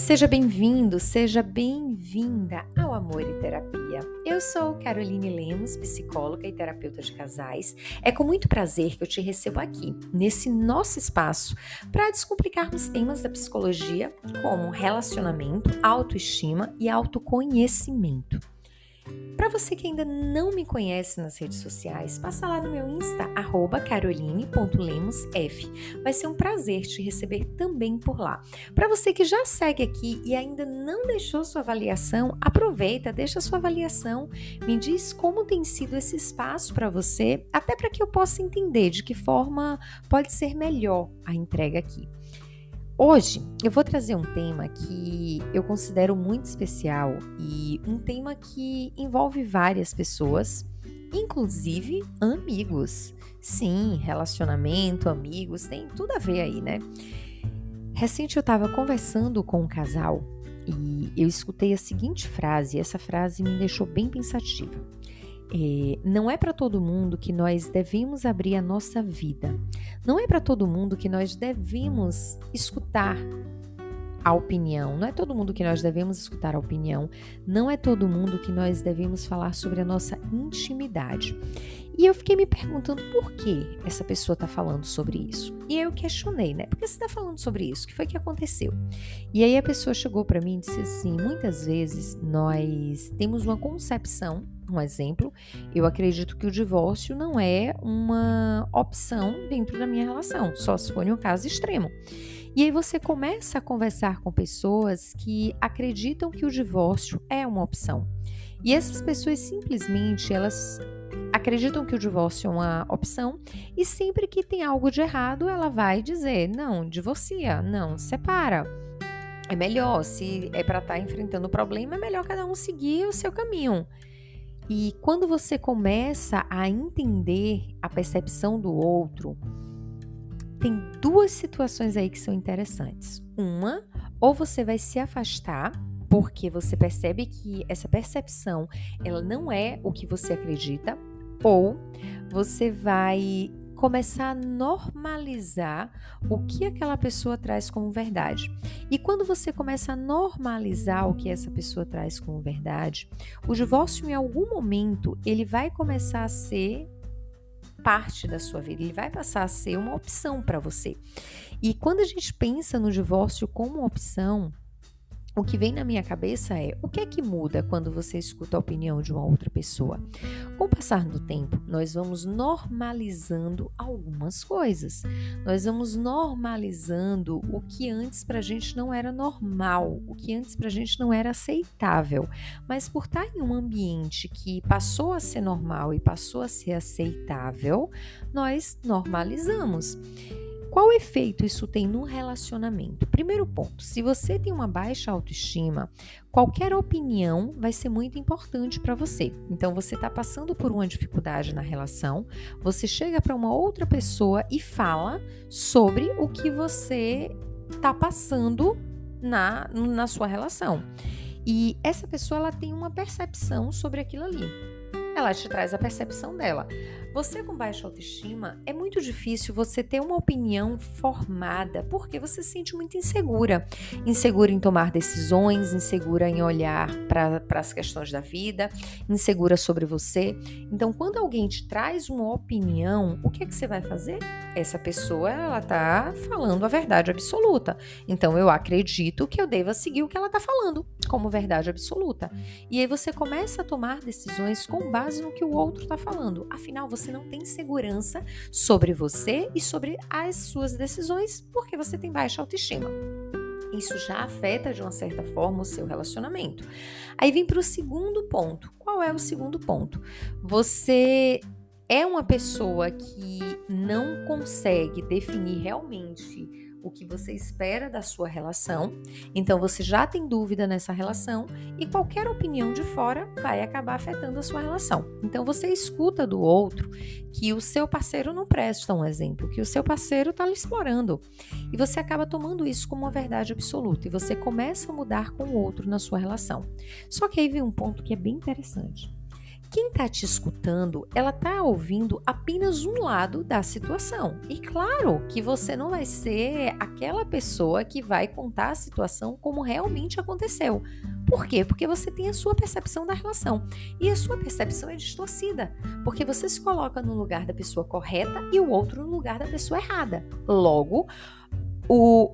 Seja bem-vindo, seja bem-vinda ao Amor e Terapia. Eu sou Caroline Lemos, psicóloga e terapeuta de casais. É com muito prazer que eu te recebo aqui, nesse nosso espaço, para descomplicarmos temas da psicologia como relacionamento, autoestima e autoconhecimento. Para você que ainda não me conhece nas redes sociais, passa lá no meu Insta, @caroline.lemosf. Vai ser um prazer te receber também por lá. Para você que já segue aqui e ainda não deixou sua avaliação, aproveita, deixa sua avaliação, me diz como tem sido esse espaço para você, até para que eu possa entender de que forma pode ser melhor a entrega aqui. Hoje eu vou trazer um tema que eu considero muito especial e um tema que envolve várias pessoas, inclusive amigos. Sim, relacionamento, amigos, tem tudo a ver aí, né? Recente eu estava conversando com um casal e eu escutei a seguinte frase, e essa frase me deixou bem pensativa. Não é para todo mundo que nós devemos abrir a nossa vida. Não é para todo mundo que nós devemos escutar a opinião. Não é todo mundo que nós devemos escutar a opinião. Não é todo mundo que nós devemos falar sobre a nossa intimidade. E eu fiquei me perguntando por que essa pessoa está falando sobre isso. E eu questionei, né? Por que você está falando sobre isso? O que foi que aconteceu? E aí a pessoa chegou para mim e disse assim, muitas vezes nós temos uma concepção, um exemplo, eu acredito que o divórcio não é uma opção dentro da minha relação, só se for em um caso extremo. E aí você começa a conversar com pessoas que acreditam que o divórcio é uma opção. E essas pessoas simplesmente, elas acreditam que o divórcio é uma opção e sempre que tem algo de errado, ela vai dizer, não, divorcia, não, separa. É melhor, se é para estar enfrentando o problema, é melhor cada um seguir o seu caminho. E quando você começa a entender a percepção do outro, tem duas situações aí que são interessantes. Uma, ou você vai se afastar, porque você percebe que essa percepção, ela não é o que você acredita, ou você vai começar a normalizar o que aquela pessoa traz como verdade. E quando você começa a normalizar o que essa pessoa traz como verdade, o divórcio em algum momento, ele vai começar a ser parte da sua vida, ele vai passar a ser uma opção para você. E quando a gente pensa no divórcio como opção, o que vem na minha cabeça é, o que é que muda quando você escuta a opinião de uma outra pessoa? Com o passar do tempo, nós vamos normalizando algumas coisas. Nós vamos normalizando o que antes pra gente não era normal, o que antes pra gente não era aceitável. Mas por estar em um ambiente que passou a ser normal e passou a ser aceitável, nós normalizamos. Qual efeito isso tem no relacionamento? Primeiro ponto, se você tem uma baixa autoestima, qualquer opinião vai ser muito importante para você. Então, você está passando por uma dificuldade na relação, você chega para uma outra pessoa e fala sobre o que você está passando na sua relação. E essa pessoa ela tem uma percepção sobre aquilo ali. Ela te traz a percepção dela. Você com baixa autoestima, é muito difícil você ter uma opinião formada, porque você se sente muito insegura. Insegura em tomar decisões, insegura em olhar para as questões da vida, insegura sobre você. Então, quando alguém te traz uma opinião, o que é que você vai fazer? Essa pessoa, ela tá falando a verdade absoluta. Então, eu acredito que eu deva seguir o que ela tá falando como verdade absoluta. E aí você começa a tomar decisões com base no que o outro tá falando. Afinal, você não tem segurança sobre você e sobre as suas decisões porque você tem baixa autoestima. Isso já afeta de uma certa forma o seu relacionamento. Aí vem para o segundo ponto. Qual é o segundo ponto? Você é uma pessoa que não consegue definir realmente o que você espera da sua relação, então você já tem dúvida nessa relação e qualquer opinião de fora vai acabar afetando a sua relação. Então você escuta do outro que o seu parceiro não presta, um exemplo, que o seu parceiro está lhe explorando e você acaba tomando isso como uma verdade absoluta e você começa a mudar com o outro na sua relação. Só que aí vem um ponto que é bem interessante. quem está te escutando, ela está ouvindo apenas um lado da situação. E claro que você não vai ser aquela pessoa que vai contar a situação como realmente aconteceu. Por quê? Porque você tem a sua percepção da relação. E a sua percepção é distorcida, porque você se coloca no lugar da pessoa correta e o outro no lugar da pessoa errada. Logo,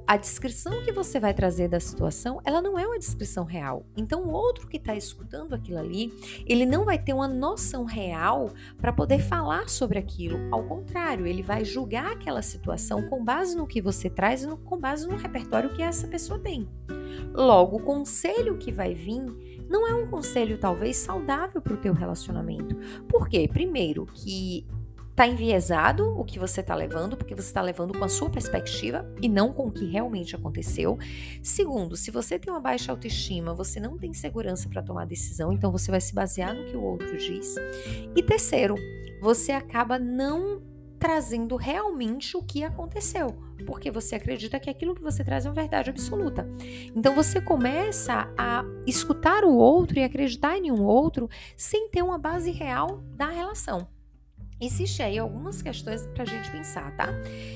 a descrição que você vai trazer da situação, ela não é uma descrição real. Então, o outro que está escutando aquilo ali, ele não vai ter uma noção real para poder falar sobre aquilo. Ao contrário, ele vai julgar aquela situação com base no que você traz e com base no repertório que essa pessoa tem. Logo, o conselho que vai vir não é um conselho talvez saudável para o teu relacionamento. Por quê? Primeiro, que está enviesado o que você está levando, porque você está levando com a sua perspectiva e não com o que realmente aconteceu. Segundo, se você tem uma baixa autoestima, você não tem segurança para tomar decisão, então você vai se basear no que o outro diz. E terceiro, você acaba não trazendo realmente o que aconteceu, porque você acredita que aquilo que você traz é uma verdade absoluta. Então você começa a escutar o outro e acreditar em um outro sem ter uma base real da relação. Existe aí algumas questões para a gente pensar, tá?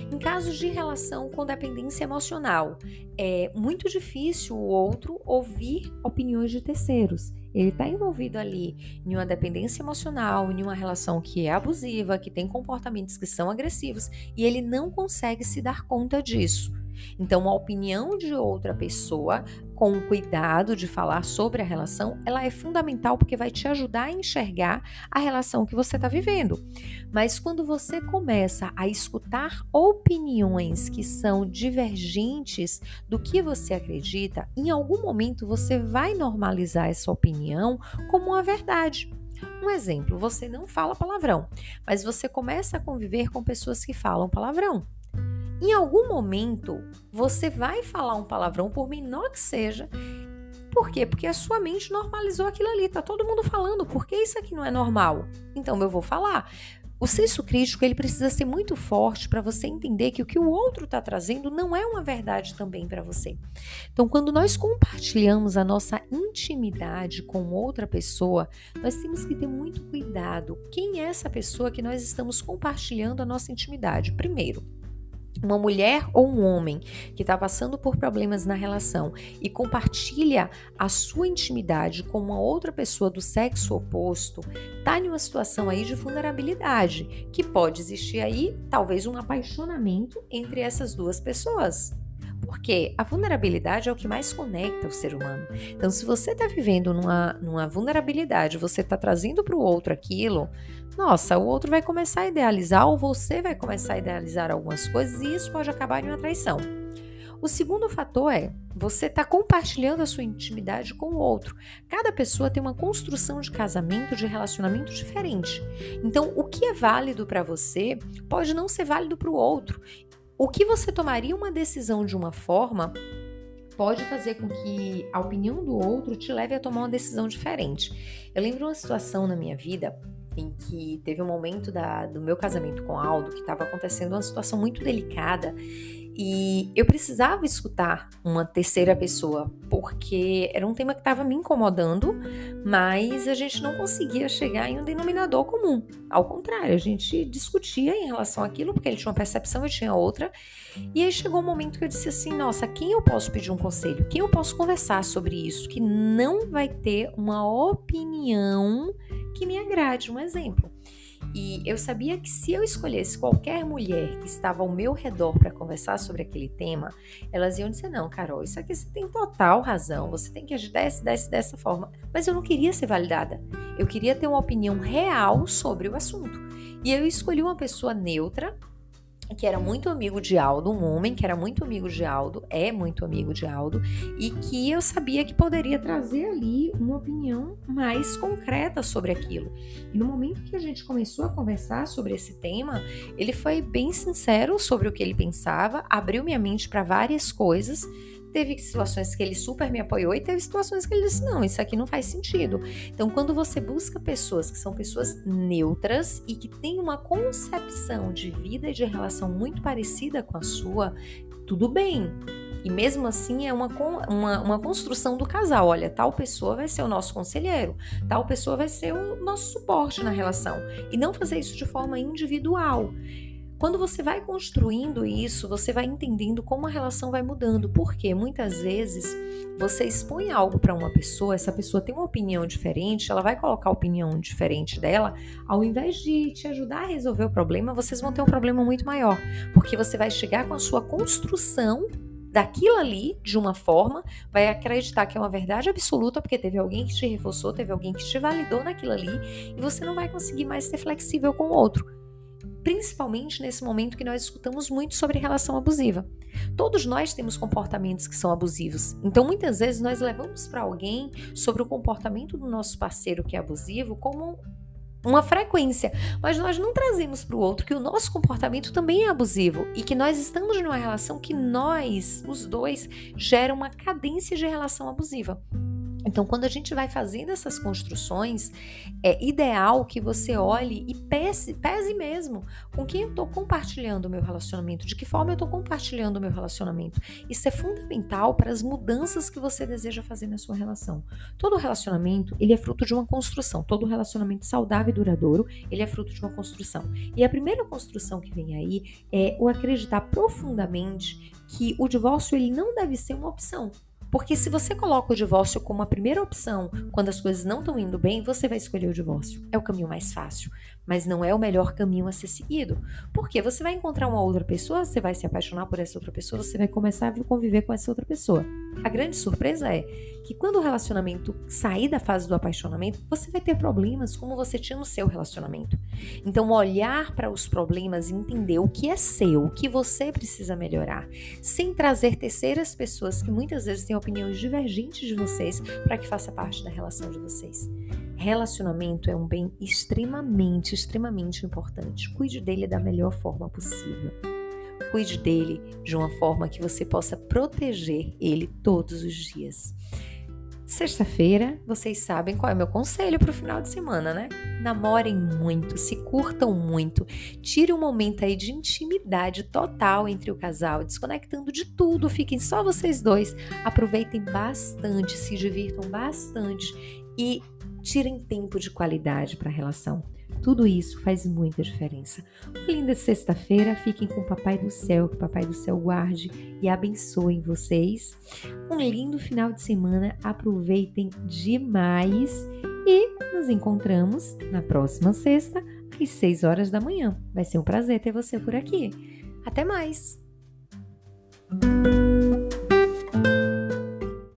Em casos de relação com dependência emocional, é muito difícil o outro ouvir opiniões de terceiros. Ele está envolvido ali em uma dependência emocional, em uma relação que é abusiva, que tem comportamentos que são agressivos, e ele não consegue se dar conta disso. Então, a opinião de outra pessoa, com o cuidado de falar sobre a relação, ela é fundamental porque vai te ajudar a enxergar a relação que você está vivendo. Mas quando você começa a escutar opiniões que são divergentes do que você acredita, em algum momento você vai normalizar essa opinião como uma verdade. Um exemplo, você não fala palavrão, mas você começa a conviver com pessoas que falam palavrão. Em algum momento, você vai falar um palavrão, por menor que seja. Por quê? Porque a sua mente normalizou aquilo ali. Tá todo mundo falando. Por que isso aqui não é normal? Então, eu vou falar. O senso crítico, ele precisa ser muito forte para você entender que o que o outro está trazendo não é uma verdade também para você. Então, quando nós compartilhamos a nossa intimidade com outra pessoa, nós temos que ter muito cuidado. Quem é essa pessoa que nós estamos compartilhando a nossa intimidade? Primeiro, uma mulher ou um homem que está passando por problemas na relação e compartilha a sua intimidade com uma outra pessoa do sexo oposto, está em uma situação aí de vulnerabilidade, que pode existir aí talvez um apaixonamento entre essas duas pessoas. Porque a vulnerabilidade é o que mais conecta o ser humano. Então, se você está vivendo numa vulnerabilidade, você está trazendo para o outro aquilo, nossa, o outro vai começar a idealizar ou você vai começar a idealizar algumas coisas e isso pode acabar em uma traição. O segundo fator é, você está compartilhando a sua intimidade com o outro. Cada pessoa tem uma construção de casamento, de relacionamento diferente. Então, o que é válido para você pode não ser válido para o outro. O que você tomaria uma decisão de uma forma pode fazer com que a opinião do outro te leve a tomar uma decisão diferente. Eu lembro uma situação na minha vida em que teve um momento do meu casamento com Aldo que estava acontecendo uma situação muito delicada e eu precisava escutar uma terceira pessoa porque era um tema que estava me incomodando, mas a gente não conseguia chegar em um denominador comum. Ao contrário, a gente discutia em relação àquilo porque ele tinha uma percepção e eu tinha outra. E aí chegou um momento que eu disse assim, nossa, quem eu posso pedir um conselho? Quem eu posso conversar sobre isso? Que não vai ter uma opinião que me agrade. Um exemplo. E eu sabia que se eu escolhesse qualquer mulher que estava ao meu redor para conversar sobre aquele tema, elas iam dizer, não, Carol, isso aqui você tem total razão, você tem que agir dessa forma. Mas eu não queria ser validada. Eu queria ter uma opinião real sobre o assunto. E eu escolhi uma pessoa neutra, que era muito amigo de Aldo, um homem que era muito amigo de Aldo, é muito amigo de Aldo, e que eu sabia que poderia trazer ali uma opinião mais concreta sobre aquilo. E no momento que a gente começou a conversar sobre esse tema, ele foi bem sincero sobre o que ele pensava, abriu minha mente para várias coisas. Teve situações que ele super me apoiou e teve situações que ele disse, não, isso aqui não faz sentido. Então, quando você busca pessoas que são pessoas neutras e que têm uma concepção de vida e de relação muito parecida com a sua, tudo bem. E mesmo assim é uma construção do casal. Olha, tal pessoa vai ser o nosso conselheiro, tal pessoa vai ser o nosso suporte na relação. E não fazer isso de forma individual. Quando você vai construindo isso, você vai entendendo como a relação vai mudando. Porque muitas vezes você expõe algo para uma pessoa, essa pessoa tem uma opinião diferente, ela vai colocar a opinião diferente dela, ao invés de te ajudar a resolver o problema, vocês vão ter um problema muito maior. Porque você vai chegar com a sua construção daquilo ali, de uma forma, vai acreditar que é uma verdade absoluta, porque teve alguém que te reforçou, teve alguém que te validou naquilo ali, e você não vai conseguir mais ser flexível com o outro. Principalmente nesse momento que nós escutamos muito sobre relação abusiva. Todos nós temos comportamentos que são abusivos. Então, muitas vezes, nós levamos para alguém sobre o comportamento do nosso parceiro que é abusivo como uma frequência, mas nós não trazemos para o outro que o nosso comportamento também é abusivo e que nós estamos numa relação que nós, os dois, geram uma cadência de relação abusiva. Então, quando a gente vai fazendo essas construções, é ideal que você olhe e pese mesmo com quem eu estou compartilhando o meu relacionamento, de que forma eu estou compartilhando o meu relacionamento. Isso é fundamental para as mudanças que você deseja fazer na sua relação. Todo relacionamento, ele é fruto de uma construção. Todo relacionamento saudável e duradouro, ele é fruto de uma construção. E a primeira construção que vem aí é o acreditar profundamente que o divórcio ele não deve ser uma opção. Porque se você coloca o divórcio como a primeira opção, quando as coisas não estão indo bem, você vai escolher o divórcio. É o caminho mais fácil, mas não é o melhor caminho a ser seguido. Porque você vai encontrar uma outra pessoa, você vai se apaixonar por essa outra pessoa, você vai começar a conviver com essa outra pessoa. A grande surpresa é que quando o relacionamento sair da fase do apaixonamento, você vai ter problemas como você tinha no seu relacionamento. Então, olhar para os problemas e entender o que é seu, o que você precisa melhorar, sem trazer terceiras pessoas que muitas vezes têm opiniões divergentes de vocês para que faça parte da relação de vocês. Relacionamento é um bem extremamente, extremamente importante. Cuide dele da melhor forma possível. Cuide dele de uma forma que você possa proteger ele todos os dias. Sexta-feira, vocês sabem qual é o meu conselho para o final de semana, né? Namorem muito, se curtam muito, tire um momento aí de intimidade total entre o casal, desconectando de tudo, fiquem só vocês dois, aproveitem bastante, se divirtam bastante e tirem tempo de qualidade para a relação. Tudo isso faz muita diferença. Uma linda sexta-feira, fiquem com o Papai do Céu, que o Papai do Céu guarde e abençoe vocês. Um lindo final de semana, aproveitem demais e nos encontramos na próxima sexta, às 6 horas da manhã. Vai ser um prazer ter você por aqui. Até mais!